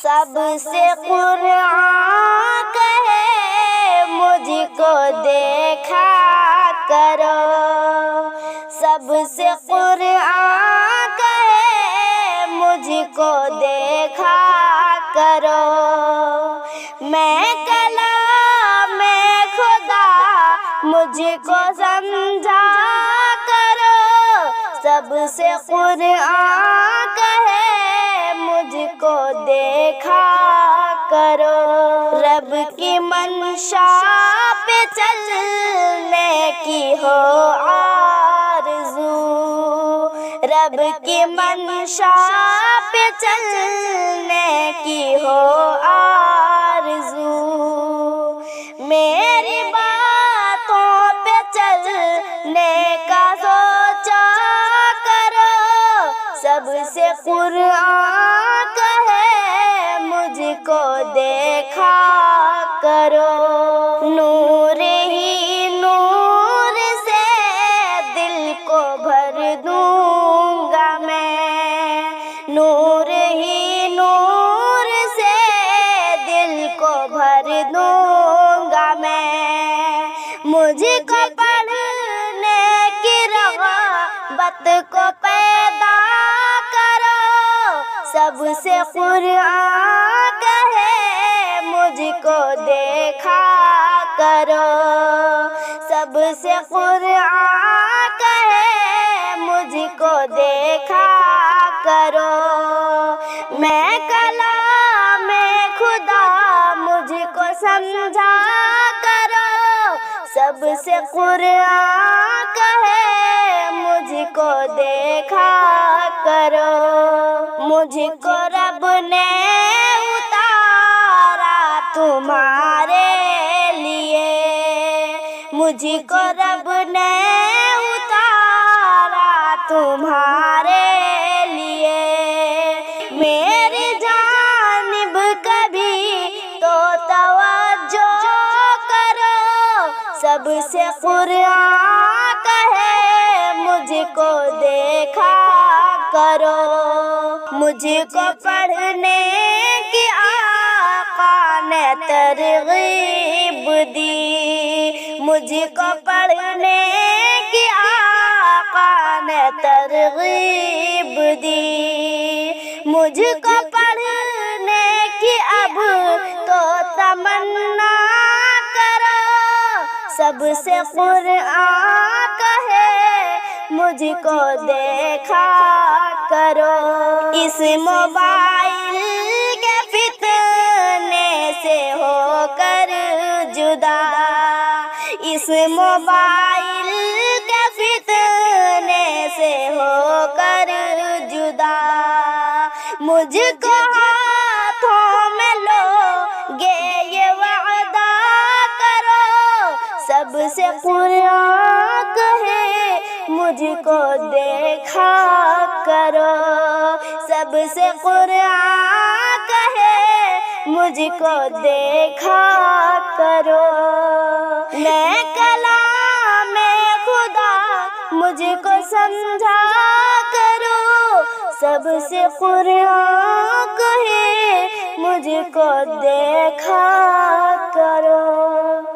سب سے قرآن کہے مجھ کو دیکھا کرو، سب سے قرآن کہے مجھ کو دیکھا کرو، میں کلام خدا مجھ کو سمجھا کرو، سب سے قرآن کہے مجھ کو دیکھا کرو، رب کی منشا پہ چلنے کی ہو آرزو، رب کی منشا پہ چلنے کی ہو آرزو، میری باتوں پہ چلنے کا سوچا کرو، سب سے قرآن کہے مجھ کو دیکھا کرو، نور ہی نور سے دل کو بھر دوں گا میں، نور ہی نور سے دل کو بھر دوں گا میں، مجھ کو پڑھنے کی رغبت کو پیدا کرو، سب سے قرآن کہے مجھ کو دیکھا کرو، سب سے قرآن کہے مجھ کو دیکھا کرو، میں کلام خدا مجھ کو سمجھا کرو، سب سے قرآن کہے مجھ کو دیکھا کرو، مجھ کو رب نے اتارا تمہارے لیے، مجھ کو رب نے اتارا تمہارے لیے، میری جانب کبھی تو توجہ کرو، سب سے قرآن کہے مجھ کو دیکھا کرو، مجھ کو پڑھنے کی آقا نے ترغیب دی، مجھ کو پڑھنے کی آقا نے ترغیب دی، مجھ کو پڑھنے کی اب تو تمنا کرو، سب سے قرآن کہے مجھ کو دیکھا کرو، اس موبائل کے فتنے سے ہو کر جدا، اس موبائل کے فتنے سے ہو کر جدا، مجھ کو ہاتھوں میں لو گے یہ وعدہ کرو، سب سے قرآن کہے مجھ کو دیکھا کرو، سب سے قرآن کہے مجھ کو دیکھا کرو، میں کلام خدا مجھ کو سمجھا کرو، سب سے قرآن کہے مجھ کو دیکھا کرو۔